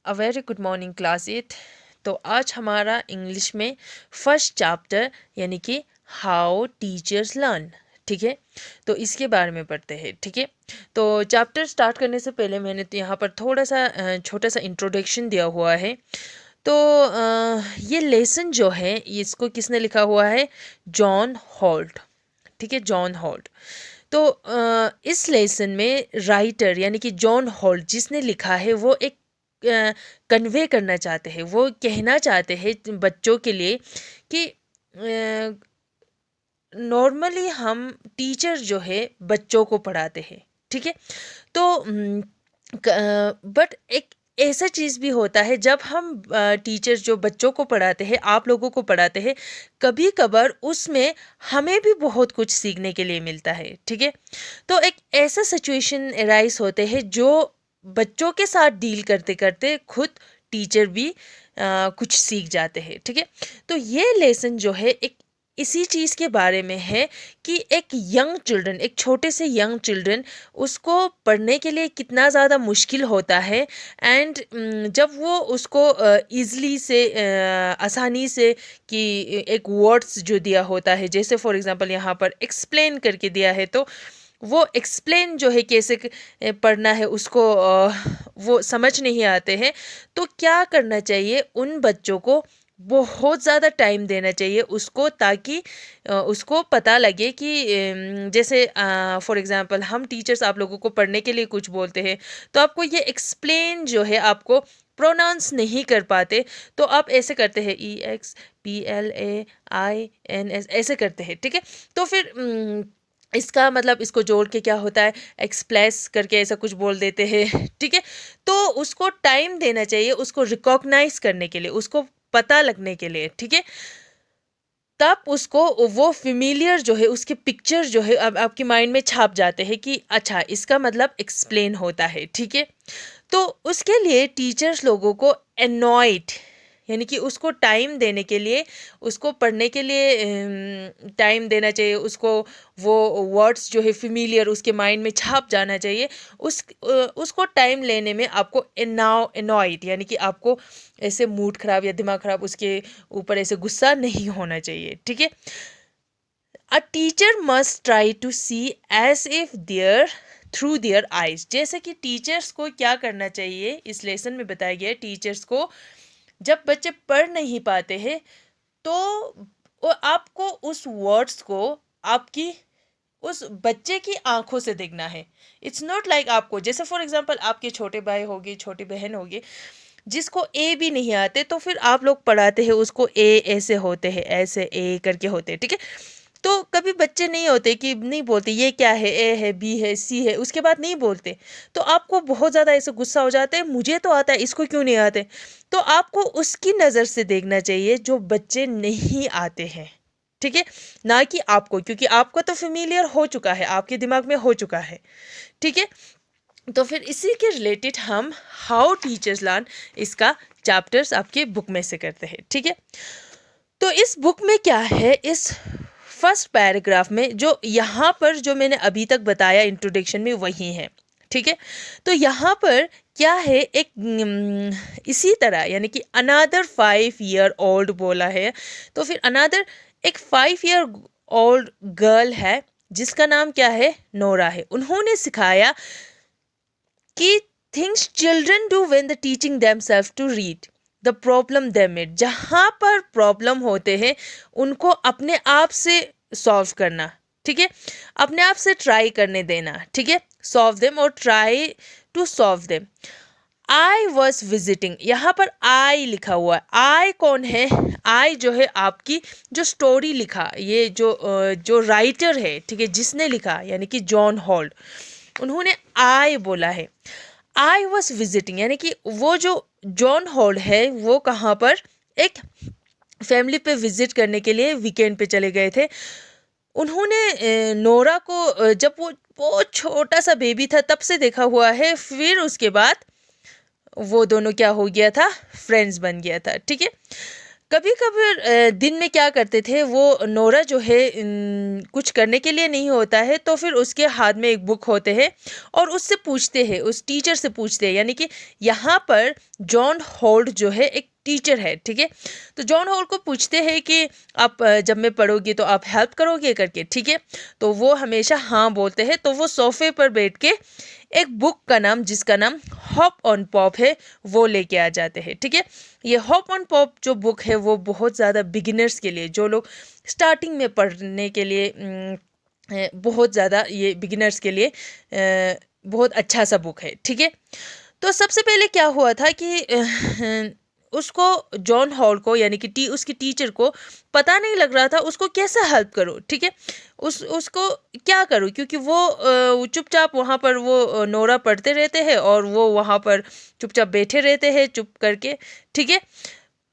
A very good morning class 8। तो आज हमारा इंग्लिश में फर्स्ट चैप्टर यानी कि हाउ टीचर्स लर्न, ठीक है। तो इसके बारे में पढ़ते हैं, ठीक है। तो चैप्टर स्टार्ट करने से पहले मैंने तो यहाँ पर थोड़ा सा छोटा सा इंट्रोडक्शन दिया हुआ है। तो ये लेसन जो है इसको किसने लिखा हुआ है? जॉन हॉल्ट, ठीक है, जॉन हॉल्ट। तो इस लेसन में राइटर यानी कि जॉन हॉल्ट जिसने लिखा है वो एक कन्वे करना चाहते हैं, वो कहना चाहते हैं बच्चों के लिए कि नॉर्मली हम टीचर जो है बच्चों को पढ़ाते हैं, ठीक है। तो बट एक ऐसा चीज़ भी होता है जब हम टीचर जो बच्चों को पढ़ाते हैं, आप लोगों को पढ़ाते हैं, कभी कभार उसमें हमें भी बहुत कुछ सीखने के लिए मिलता है, ठीक है। तो एक ऐसा सिचुएशन अराइज होते हैं जो बच्चों के साथ डील करते करते खुद टीचर भी कुछ सीख जाते हैं, ठीक है। तो ये लेसन जो है एक इसी चीज़ के बारे में है कि एक यंग चिल्ड्रन, एक छोटे से यंग चिल्ड्रन, उसको पढ़ने के लिए कितना ज़्यादा मुश्किल होता है। एंड जब वो उसको ईज़िली से आसानी से कि एक वर्ड्स जो दिया होता है, जैसे फॉर एग्ज़ाम्पल यहाँ पर एक्सप्लेन करके दिया है, तो वो एक्सप्लेन जो है कैसे पढ़ना है उसको वो समझ नहीं आते हैं। तो क्या करना चाहिए, उन बच्चों को बहुत ज़्यादा टाइम देना चाहिए उसको, ताकि उसको पता लगे कि जैसे फॉर एग्ज़ाम्पल हम टीचर्स आप लोगों को पढ़ने के लिए कुछ बोलते हैं, तो आपको ये एक्सप्लेन जो है आपको प्रोनाउंस नहीं कर पाते, तो आप ऐसे करते हैं EXPLAINS ऐसे करते हैं, ठीक है। तो फिर इसका मतलब इसको जोड़ के क्या होता है, एक्सप्लेस करके ऐसा कुछ बोल देते हैं, ठीक है। तो उसको टाइम देना चाहिए उसको रिकॉग्नाइज करने के लिए, उसको पता लगने के लिए, ठीक है। तब उसको वो फेमिलियर जो है उसके पिक्चर जो है अब आपके माइंड में छाप जाते हैं कि अच्छा इसका मतलब एक्सप्लेन होता है, ठीक है। तो उसके लिए टीचर्स लोगों को एनॉयड यानी कि उसको टाइम देने के लिए, उसको पढ़ने के लिए टाइम देना चाहिए उसको। वो वर्ड्स जो है फेमिलियर उसके माइंड में छाप जाना चाहिए। उसको टाइम लेने में आपको एनॉयड यानी कि आपको ऐसे मूड खराब या दिमाग खराब उसके ऊपर ऐसे गुस्सा नहीं होना चाहिए, ठीक है। A teacher must try to see as if their through their eyes. जैसे कि टीचर्स को क्या करना चाहिए, इस लेसन में बताया गया है टीचर्स को जब बच्चे पढ़ नहीं पाते हैं तो आपको उस वर्ड्स को आपकी उस बच्चे की आंखों से देखना है। इट्स नॉट लाइक आपको, जैसे फॉर एग्जांपल आपके छोटे भाई होगी, छोटी बहन होगी, जिसको ए भी नहीं आते, तो फिर आप लोग पढ़ाते हैं उसको ए ऐसे होते हैं, ऐसे ए करके होते हैं, ठीक है। तो कभी बच्चे नहीं होते कि नहीं बोलते ये क्या है, ए है, बी है, सी है, उसके बाद नहीं बोलते। तो आपको बहुत ज़्यादा ऐसे गुस्सा हो जाता है, मुझे तो आता है इसको क्यों नहीं आते। तो आपको उसकी नज़र से देखना चाहिए जो बच्चे नहीं आते हैं, ठीक है, ना कि आपको, क्योंकि आपको तो फेमिलियर हो चुका है, आपके दिमाग में हो चुका है, ठीक है। तो फिर इसी के रिलेटेड हम हाउ टीचर्स लर्न इसका चैप्टर्स आपके बुक में से करते हैं, ठीक है। तो इस बुक में क्या है, इस फर्स्ट पैराग्राफ में जो यहाँ पर जो मैंने अभी तक बताया इंट्रोडक्शन में वही है, ठीक है। तो यहाँ पर क्या है, एक इसी तरह यानी कि अनदर 5 year old बोला है। तो फिर अनदर एक 5 year old गर्ल है जिसका नाम क्या है, नोरा है। उन्होंने सिखाया कि things children do when the teaching themselves to read the problem they made. जहाँ पर प्रॉब्लम होते हैं उनको अपने आप से सॉल्व करना, ठीक है, अपने आप से ट्राई करने देना, ठीक है, सॉल्व देम और try to solve them. I was visiting, यहाँ पर आई लिखा हुआ है। आई कौन है, आई जो है आपकी जो स्टोरी लिखा, ये जो राइटर है, ठीक है, जिसने लिखा यानी कि जॉन हॉल्ट, उन्होंने आई बोला है। आई वॉज विजिटिंग यानी कि वो जो जॉन हॉल्ट है वो कहाँ पर, एक फैमिली पे विजिट करने के लिए वीकेंड पे चले गए थे। उन्होंने नोरा को जब वो बहुत छोटा सा बेबी था तब से देखा हुआ है, फिर उसके बाद वो दोनों क्या हो गया था, फ्रेंड्स बन गया था, ठीक है। कभी कभी दिन में क्या करते थे वो, नोरा जो है कुछ करने के लिए नहीं होता है तो फिर उसके हाथ में एक बुक होते हैं और उससे पूछते हैं, उस टीचर से पूछते हैं, यानी कि यहाँ पर जॉन होल्ड जो है एक टीचर है, ठीक है। तो जॉन होल्ड को पूछते हैं कि आप जब मैं पढ़ोगी तो आप हेल्प करोगे करके, ठीक है। तो वो हमेशा हाँ बोलते हैं। तो वो सोफे पर बैठ के एक बुक का नाम, जिसका नाम हॉप ऑन पॉप है, वो लेके आ जाते हैं, ठीक है। ये हॉप ऑन पॉप जो बुक है वो बहुत ज़्यादा बिगिनर्स के लिए, जो लोग स्टार्टिंग में पढ़ने के लिए बहुत ज़्यादा, ये बिगिनर्स के लिए बहुत अच्छा सा बुक है, ठीक है। तो सबसे पहले क्या हुआ था कि उसको, जॉन हॉल को, यानी कि उसकी टीचर को पता नहीं लग रहा था उसको कैसे हेल्प करो, ठीक है। उसको क्या करूँ, क्योंकि वो चुपचाप वहाँ पर वो नोरा पढ़ते रहते हैं और वो वहाँ पर चुपचाप बैठे रहते हैं चुप करके, ठीक है।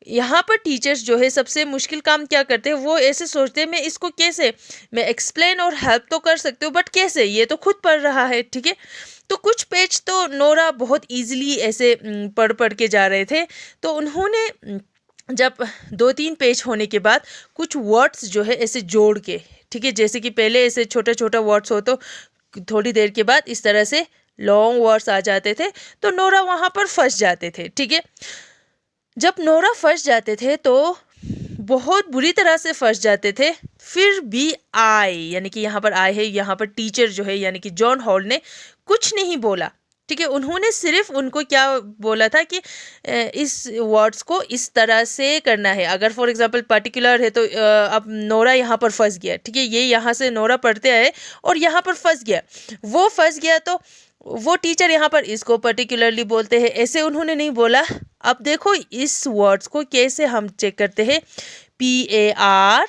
यहाँ पर टीचर्स जो है सबसे मुश्किल काम क्या करते हैं, वो ऐसे सोचते हैं मैं इसको कैसे, मैं एक्सप्लेन और हेल्प तो कर सकती हूँ बट कैसे, ये तो खुद पढ़ रहा है, ठीक है। तो कुछ पेज तो नोरा बहुत इजीली ऐसे पढ़ पढ़ के जा रहे थे। तो उन्होंने जब 2-3 पेज होने के बाद कुछ वर्ड्स जो है ऐसे जोड़ के, ठीक है, जैसे कि पहले ऐसे छोटा छोटा वर्ड्स हो तो थोड़ी देर के बाद इस तरह से लॉन्ग वर्ड्स आ जाते थे, तो नोरा वहाँ पर फंस जाते थे, ठीक है। जब नोरा फंस जाते थे तो बहुत बुरी तरह से फंस जाते थे, फिर भी आए, यानी कि यहाँ पर आए है, यहाँ पर टीचर जो है यानी कि जॉन हॉल ने कुछ नहीं बोला, ठीक है। उन्होंने सिर्फ उनको क्या बोला था कि इस वर्ड्स को इस तरह से करना है। अगर फॉर एग्जांपल पर्टिकुलर है तो अब नोरा यहाँ पर फंस गया, ठीक है, ये यहाँ से नोरा पढ़ते आए और यहाँ पर फंस गया, वो फंस गया, तो वो टीचर यहाँ पर इसको पर्टिकुलरली बोलते हैं, ऐसे उन्होंने नहीं बोला। अब देखो इस वर्ड्स को कैसे हम चेक करते हैं, PARTICULARLY,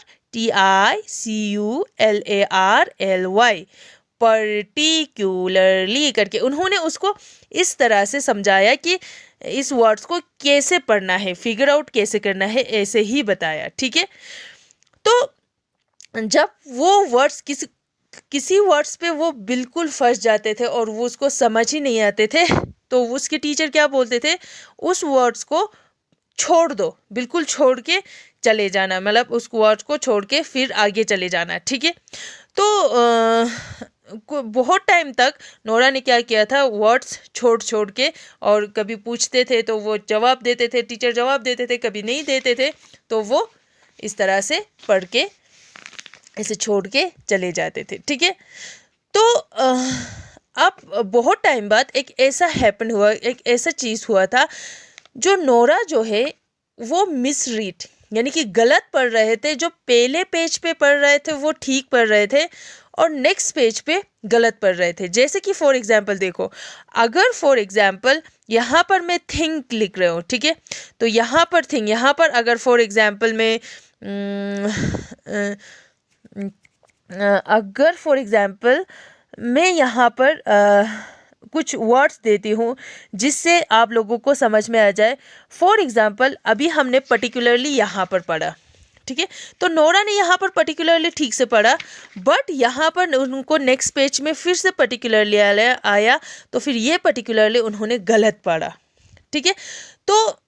पर्टिकुलरली करके उन्होंने उसको इस तरह से समझाया कि इस वर्ड्स को कैसे पढ़ना है, फिगर आउट कैसे करना है, ऐसे ही बताया, ठीक है। तो जब वो वर्ड्स किसी वर्ड्स पे वो बिल्कुल फंस जाते थे और वो उसको समझ ही नहीं आते थे, तो उसके टीचर क्या बोलते थे, उस वर्ड्स को छोड़ दो, बिल्कुल छोड़ के चले जाना, मतलब उस वर्ड्स को छोड़ के फिर आगे चले जाना, ठीक है। तो बहुत टाइम तक नोरा ने क्या किया था, वर्ड्स छोड़ छोड़ के, और कभी पूछते थे तो वो जवाब देते थे, टीचर जवाब देते थे, कभी नहीं देते थे, तो वो इस तरह से पढ़ के ऐसे छोड़ के चले जाते थे, ठीक है। तो अब बहुत टाइम बाद एक ऐसा हैपन हुआ, एक ऐसा चीज़ हुआ था, जो नोरा जो है वो मिसरीड, यानी कि गलत पढ़ रहे थे, जो पहले पेज पे पढ़ रहे थे वो ठीक पढ़ रहे थे और नेक्स्ट पेज पे गलत पढ़ रहे थे। जैसे कि फॉर एग्जांपल देखो, अगर फॉर एग्जांपल यहाँ पर मैं थिंक लिख रही हूँ, ठीक है, तो यहाँ पर थिंक, यहाँ पर अगर फॉर एग्जांपल मैं अगर फॉर एग्जांपल मैं यहाँ पर कुछ वर्ड्स देती हूँ जिससे आप लोगों को समझ में आ जाए। फॉर एग्जांपल अभी हमने पर्टिकुलरली यहाँ पर पढ़ा, ठीक है, तो नोरा ने यहाँ पर पर्टिकुलरली ठीक से पढ़ा, बट यहाँ पर उनको नेक्स्ट पेज में फिर से पर्टिकुलरली आया, तो फिर ये पर्टिकुलरली उन्होंने गलत पढ़ा, ठीक है। तो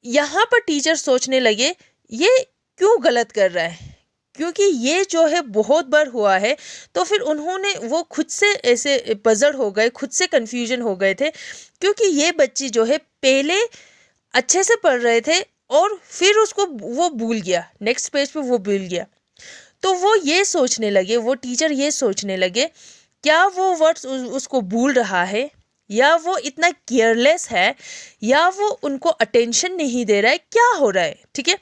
यहाँ पर टीचर सोचने लगे ये क्यों गलत कर रहा है, क्योंकि ये जो है बहुत बार हुआ है। तो फिर उन्होंने, वो खुद से ऐसे पजल हो गए, खुद से कन्फ्यूजन हो गए थे, क्योंकि ये बच्ची जो है पहले अच्छे से पढ़ रहे थे और फिर उसको वो भूल गया, नेक्स्ट पेज पे वो भूल गया। तो वो ये सोचने लगे, वो टीचर ये सोचने लगे, क्या वो वर्ड्स उसको भूल रहा है, या वो इतना केयरलेस है, या वो उनको अटेंशन नहीं दे रहा है, क्या हो रहा है, ठीक है।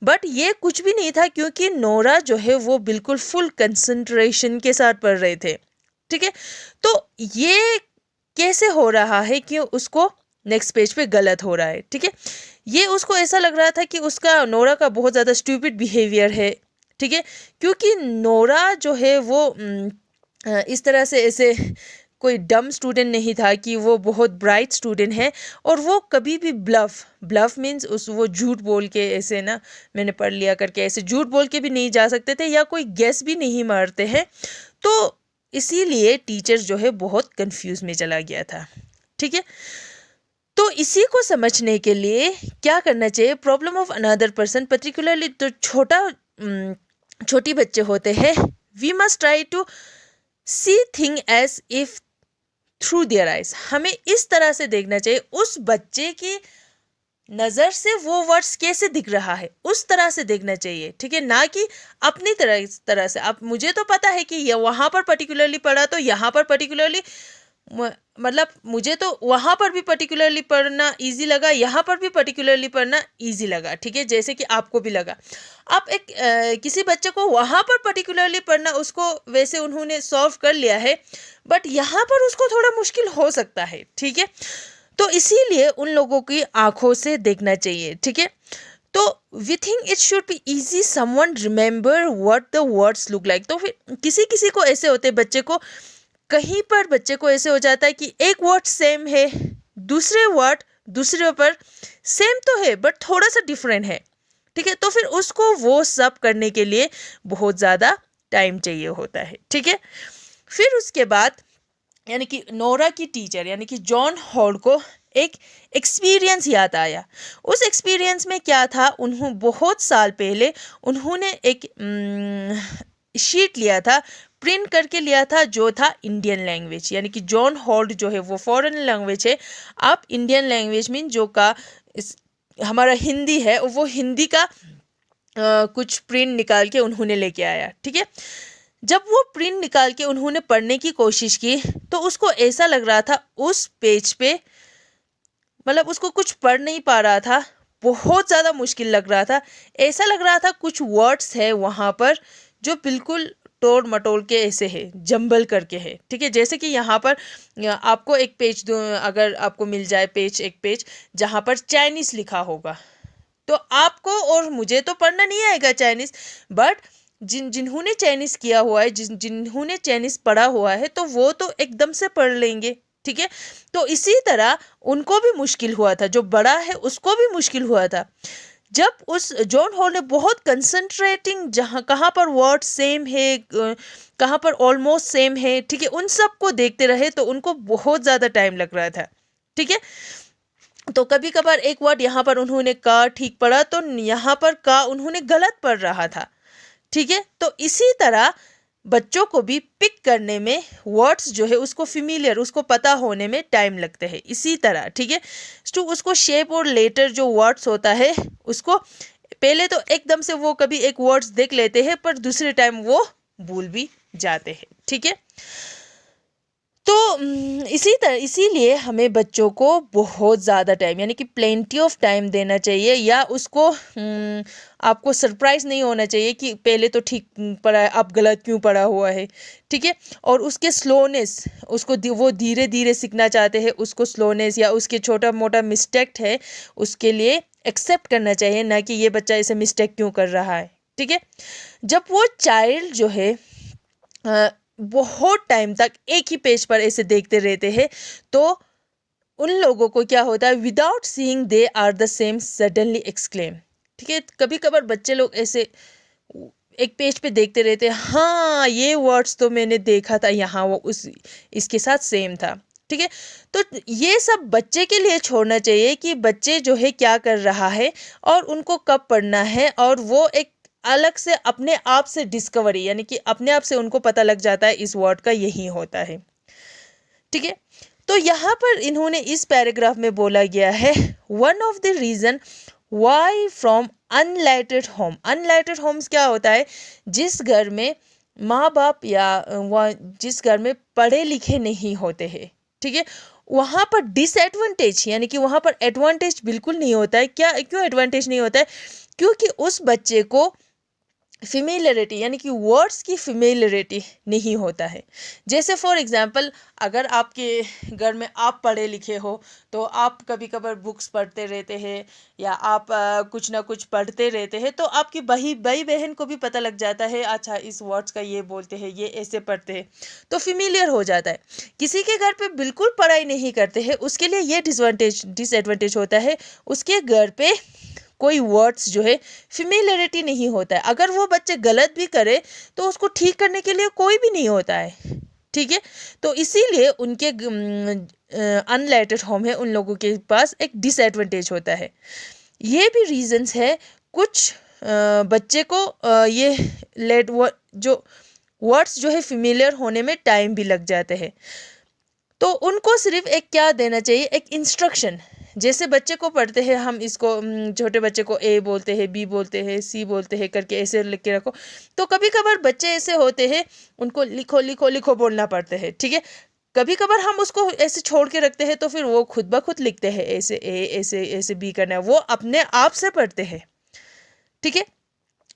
बट ये कुछ भी नहीं था, क्योंकि नोरा जो है वो बिल्कुल फुल कंसंट्रेशन के साथ पढ़ रहे थे, ठीक है। तो ये कैसे हो रहा है कि उसको नेक्स्ट पेज पे गलत हो रहा है, ठीक है। ये उसको ऐसा लग रहा था कि उसका, नोरा का बहुत ज़्यादा स्टूपिड बिहेवियर है, ठीक है, क्योंकि नोरा जो है वो इस तरह से ऐसे कोई डम स्टूडेंट नहीं था कि वो बहुत ब्राइट स्टूडेंट है, और वो कभी भी ब्लफ मीन्स वो झूठ बोल के ऐसे ना, मैंने पढ़ लिया करके ऐसे झूठ बोल के भी नहीं जा सकते थे, या कोई गेस भी नहीं मारते हैं। तो इसीलिए टीचर जो है बहुत कंफ्यूज में चला गया था, ठीक है। तो इसी को समझने के लिए क्या करना चाहिए, problem of another person, particularly तो छोटी बच्चे होते हैं, we must try to see thing as if through their eyes. हमें इस तरह से देखना चाहिए, उस बच्चे की नज़र से वो वर्ड्स कैसे दिख रहा है उस तरह से देखना चाहिए, ठीक है, ना कि अपनी तरह से। अब मुझे तो पता है कि ये वहाँ पर पर्टिकुलरली पढ़ा तो यहाँ पर पर्टिकुलरली, मतलब मुझे तो वहाँ पर भी पर्टिकुलरली पढ़ना इजी लगा, यहाँ पर भी पर्टिकुलरली पढ़ना इजी लगा, ठीक है, जैसे कि आपको भी लगा। आप किसी बच्चे को वहाँ पर पर्टिकुलरली पढ़ना, उसको वैसे उन्होंने सॉल्व कर लिया है, बट यहाँ पर उसको थोड़ा मुश्किल हो सकता है, ठीक है। तो इसीलिए उन लोगों की आंखों से देखना चाहिए, ठीक है। तो we think it should be easy someone remember what the words look like. तो फिर किसी किसी को ऐसे होते हैं, बच्चे को कहीं पर बच्चे को ऐसे हो जाता है कि एक वर्ड सेम है, दूसरे वर्ड दूसरे पर सेम तो है बट थोड़ा सा डिफरेंट है, ठीक है। तो फिर उसको वो सब करने के लिए बहुत ज़्यादा टाइम चाहिए होता है, ठीक है। फिर उसके बाद यानी कि नोरा की टीचर यानी कि जॉन हॉल को एक एक्सपीरियंस याद आया। उस एक्सपीरियंस में क्या था, उन्होंने बहुत साल पहले उन्होंने एक शीट लिया था, प्रिंट करके लिया था, जो था इंडियन लैंग्वेज। यानी कि जॉन हॉल्ट जो है वो फॉरेन लैंग्वेज है, आप इंडियन लैंग्वेज मीन जो का हमारा हिंदी है वो हिंदी का कुछ प्रिंट निकाल के उन्होंने लेके आया, ठीक है। जब वो प्रिंट निकाल के उन्होंने पढ़ने की कोशिश की तो उसको ऐसा लग रहा था उस पेज पे, मतलब उसको कुछ पढ़ नहीं पा रहा था, बहुत ज़्यादा मुश्किल लग रहा था। ऐसा लग रहा था कुछ वर्ड्स है वहाँ पर जो बिल्कुल तोड़ मटोड़ के ऐसे है, जंबल करके है, ठीक है। जैसे कि यहाँ पर आपको एक पेज दो, अगर आपको मिल जाए एक पेज जहाँ पर चाइनीज़ लिखा होगा, तो आपको और मुझे तो पढ़ना नहीं आएगा चाइनीज़, बट जिन्होंने चाइनीज़ किया हुआ है, जिन्होंने चाइनीज़ पढ़ा हुआ है, तो वो तो एकदम से पढ़ लेंगे, ठीक है। तो इसी तरह उनको भी मुश्किल हुआ था, जो बड़ा है उसको भी मुश्किल हुआ था। जब उस जॉन हॉल ने बहुत कंसंट्रेटिंग, जहाँ कहाँ पर वर्ड सेम है, कहाँ पर ऑलमोस्ट सेम है, ठीक है, उन सब को देखते रहे तो उनको बहुत ज़्यादा टाइम लग रहा था, ठीक है। तो कभी कभार एक वर्ड यहाँ पर उन्होंने का ठीक पढ़ा तो यहाँ पर का उन्होंने गलत पढ़ रहा था, ठीक है। तो इसी तरह बच्चों को भी पिक करने में वर्ड्स जो है उसको फिमिलियर, उसको पता होने में टाइम लगते हैं, इसी तरह, ठीक है। तो उसको शेप और लेटर जो वर्ड्स होता है उसको पहले तो एकदम से वो कभी एक वर्ड्स देख लेते हैं पर दूसरे टाइम वो भूल भी जाते हैं, ठीक है। तो इसीलिए हमें बच्चों को बहुत ज़्यादा टाइम यानी कि प्लेंटी ऑफ टाइम देना चाहिए, या उसको आपको सरप्राइज़ नहीं होना चाहिए कि पहले तो ठीक पढ़ा है अब गलत क्यों पढ़ा हुआ है, ठीक है। और उसके स्लोनेस, उसको वो धीरे धीरे सीखना चाहते हैं, उसको स्लोनेस या उसके छोटा मोटा मिस्टेक है उसके लिए एक्सेप्ट करना चाहिए, ना कि ये बच्चा ऐसे मिस्टेक क्यों कर रहा है, ठीक है। जब वो चाइल्ड जो है बहुत टाइम तक एक ही पेज पर ऐसे देखते रहते हैं तो उन लोगों को क्या होता है, without seeing they are the same suddenly exclaim, ठीक है। कभी कभार बच्चे लोग ऐसे एक पेज पे देखते रहते हैं, हाँ ये वर्ड्स तो मैंने देखा था यहाँ, वो इसके साथ सेम था, ठीक है। तो ये सब बच्चे के लिए छोड़ना चाहिए कि बच्चे जो है क्या कर रहा है और उनको कब पढ़ना है, और वो एक अलग से अपने आप से डिस्कवरी यानी कि अपने आप से उनको पता लग जाता है इस वर्ड का यही होता है, ठीक है। तो यहाँ पर इन्होंने इस पैराग्राफ में बोला गया है, one of the reason why from unlighted home. Unlighted homes क्या होता है, जिस घर में माँ बाप या जिस घर में पढ़े लिखे नहीं होते हैं, ठीक है, वहाँ पर डिसएडवांटेज यानी कि वहाँ पर एडवांटेज बिल्कुल नहीं होता है। क्यों एडवांटेज नहीं होता है, क्योंकि उस बच्चे को फिमेलियरिटी यानी कि वर्ड्स की फिमेलियरिटी नहीं होता है। जैसे फॉर एग्जांपल, अगर आपके घर में आप पढ़े लिखे हो तो आप कभी कभार बुक्स पढ़ते रहते हैं या आप कुछ ना कुछ पढ़ते रहते हैं, तो आपकी भाई बहन को भी पता लग जाता है, अच्छा इस वर्ड्स का ये बोलते हैं, ये ऐसे पढ़ते हैं, तो फिमेलियर हो जाता है। किसी के घर पे बिल्कुल पढ़ाई नहीं करते हैं, उसके लिए ये डिसएडवांटेज होता है, उसके घर पे कोई वर्ड्स जो है फिमेलियरिटी नहीं होता है। अगर वो बच्चे गलत भी करे तो उसको ठीक करने के लिए कोई भी नहीं होता है, ठीक है। तो इसीलिए उनके अनलेटेड होम है उन लोगों के पास एक डिसएडवांटेज होता है। ये भी रीजंस है, कुछ बच्चे को ये लेट जो वर्ड्स जो है फिमिलियर होने में टाइम भी लग जाते हैं। तो उनको सिर्फ एक क्या देना चाहिए, एक इंस्ट्रक्शन। जैसे बच्चे को पढ़ते हैं हम इसको, छोटे बच्चे को ए बोलते हैं, बी बोलते हैं, सी बोलते हैं करके ऐसे लिख के रखो। तो कभी कभार बच्चे ऐसे होते हैं, उनको लिखो लिखो लिखो बोलना पड़ता है, ठीक है। कभी कभार हम उसको ऐसे छोड़ के रखते हैं तो फिर वो खुद ब खुद लिखते हैं, ऐसे ए ऐसे ऐसे बी करना है, वो अपने आप से पढ़ते हैं, ठीक है।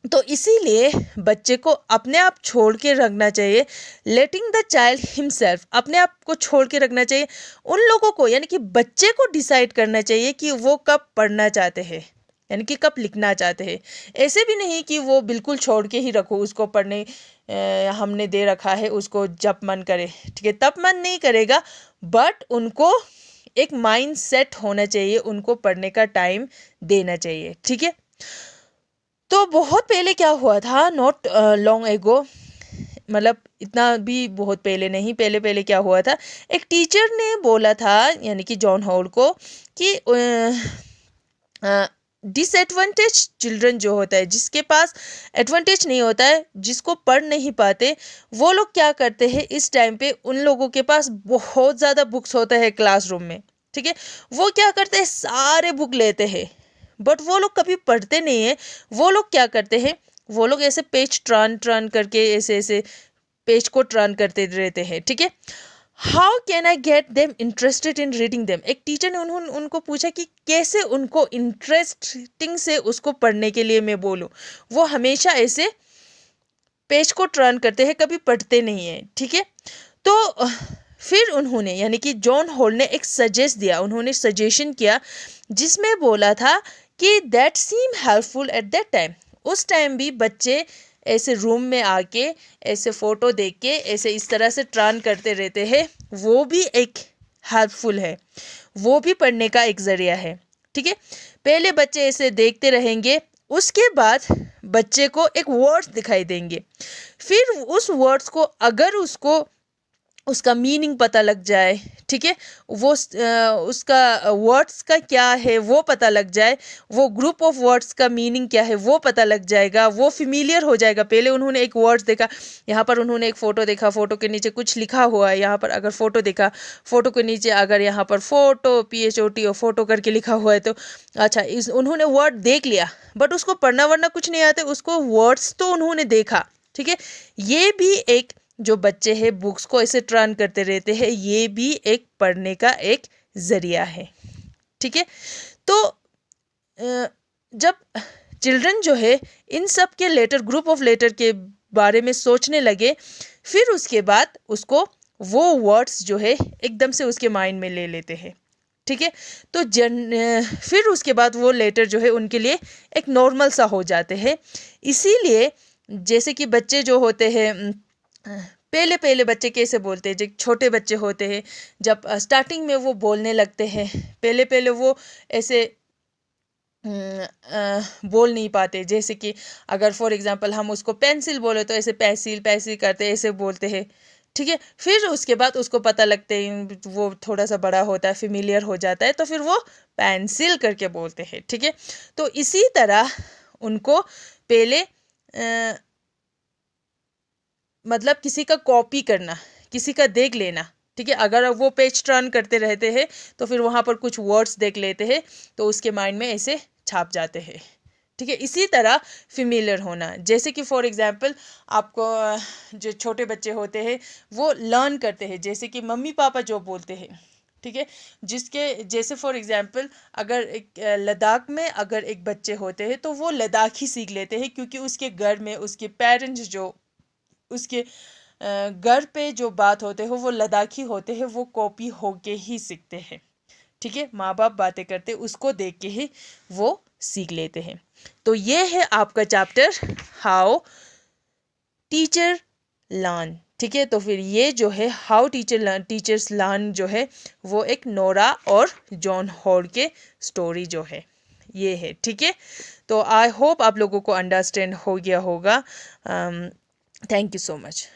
तो इसीलिए बच्चे को अपने आप छोड़ के रखना चाहिए, लेटिंग द चाइल्ड हिमसेल्फ, अपने आप को छोड़ के रखना चाहिए। उन लोगों को यानी कि बच्चे को डिसाइड करना चाहिए कि वो कब पढ़ना चाहते हैं, यानी कि कब लिखना चाहते हैं। ऐसे भी नहीं कि वो बिल्कुल छोड़ के ही रखो उसको पढ़ने, हमने दे रखा है उसको जब मन करे, ठीक है, तब मन नहीं करेगा। बट उनको एक माइंड सेट होना चाहिए, उनको पढ़ने का टाइम देना चाहिए, ठीक है। तो बहुत पहले क्या हुआ था, नॉट लॉन्ग एगो, मतलब इतना भी बहुत पहले नहीं, पहले पहले क्या हुआ था, एक टीचर ने बोला था यानी कि जॉन हॉल को कि डिसएडवांटेज चिल्ड्रन जो होता है, जिसके पास एडवांटेज नहीं होता है, जिसको पढ़ नहीं पाते, वो लोग क्या करते हैं इस टाइम पे, उन लोगों के पास बहुत ज़्यादा बुक्स होता है क्लासरूम में, ठीक है। वो क्या करते हैं, सारे बुक लेते हैं, बट वो लोग कभी पढ़ते नहीं है। वो लोग क्या करते हैं, वो लोग ऐसे पेज टर्न टर्न करके ऐसे ऐसे पेज को टर्न करते रहते हैं, ठीक है। How can I get them interested in reading them, एक टीचर ने उनको पूछा कि कैसे उनको इंटरेस्टिंग से उसको पढ़ने के लिए मैं बोलूँ। वो हमेशा ऐसे पेज को टर्न करते हैं, कभी पढ़ते नहीं है, ठीक है। तो फिर उन्होंने यानी कि जॉन हॉल ने एक सजेस्ट दिया, उन्होंने सजेशन किया जिसमें बोला था कि that seem helpful at that time. उस टाइम भी बच्चे ऐसे रूम में आके ऐसे फ़ोटो देख के ऐसे इस तरह से टर्न करते रहते हैं, वो भी एक हेल्पफुल है, वो भी पढ़ने का एक ज़रिया है, ठीक है। पहले बच्चे ऐसे देखते रहेंगे, उसके बाद बच्चे को एक वर्ड्स दिखाई देंगे, फिर उस वर्ड्स को अगर उसको उसका मीनिंग पता लग जाए, ठीक है, वो उसका वर्ड्स का क्या है वो पता लग जाए, वो ग्रुप ऑफ वर्ड्स का मीनिंग क्या है वो पता लग जाएगा, वो फिमिलियर हो जाएगा। पहले उन्होंने एक वर्ड्स देखा, यहाँ पर उन्होंने एक फ़ोटो देखा, फ़ोटो के नीचे कुछ लिखा हुआ है, यहाँ पर अगर फ़ोटो देखा, फ़ोटो के नीचे अगर यहाँ पर फ़ोटो PHOT और फ़ोटो करके लिखा हुआ है, तो अच्छा उन्होंने वर्ड देख लिया, बट उसको पढ़ना वरना कुछ नहीं आता, उसको वर्ड्स तो उन्होंने देखा, ठीक है। ये भी एक, जो बच्चे हैं बुक्स को ऐसे टर्न करते रहते हैं, ये भी एक पढ़ने का एक ज़रिया है, ठीक है। तो जब चिल्ड्रन जो है इन सब के लेटर, ग्रुप ऑफ लेटर के बारे में सोचने लगे, फिर उसके बाद उसको वो वर्ड्स जो है एकदम से उसके माइंड में ले लेते हैं, ठीक है। तो फिर उसके बाद वो लेटर जो है उनके लिए एक नॉर्मल सा हो जाते हैं। इसीलिए जैसे कि बच्चे जो होते हैं, पहले पहले बच्चे कैसे बोलते हैं, जब छोटे बच्चे होते हैं, जब स्टार्टिंग में वो बोलने लगते हैं, पहले पहले वो ऐसे बोल नहीं पाते। जैसे कि अगर फॉर एग्जांपल हम उसको पेंसिल बोले तो ऐसे पैसिल पैसिल करते ऐसे बोलते हैं, ठीक है। फिर उसके बाद उसको पता लगते हैं, वो थोड़ा सा बड़ा होता है, फिमिलियर हो जाता है, तो फिर वो पेंसिल करके बोलते हैं, ठीक है। तो इसी तरह उनको पहले मतलब किसी का कॉपी करना, किसी का देख लेना, ठीक है। अगर वो पेज टर्न करते रहते हैं तो फिर वहाँ पर कुछ वर्ड्स देख लेते हैं, तो उसके माइंड में ऐसे छाप जाते हैं, ठीक है। इसी तरह फिमिलियर होना, जैसे कि फॉर एग्जांपल आपको जो छोटे बच्चे होते हैं वो लर्न करते हैं, जैसे कि मम्मी पापा जो बोलते हैं, ठीक है। जिसके जैसे फॉर एग्जांपल अगर एक लद्दाख में अगर एक बच्चे होते हैं तो वो लद्दाखी सीख लेते हैं, क्योंकि उसके घर में उसके पेरेंट्स जो उसके घर पे जो बात होते हैं वो लद्दाखी होते हैं, वो कॉपी होके ही सीखते हैं, ठीक है। माँ बाप बातें करते उसको देख के ही वो सीख लेते हैं। तो ये है आपका चैप्टर हाउ टीचर लर्न, ठीक है। तो फिर ये जो है हाउ टीचर्स लर्न जो है वो एक नोरा और जॉन हॉल के स्टोरी जो है ये है, ठीक है। तो आई होप आप लोगों को अंडरस्टैंड हो गया होगा। Thank you so much.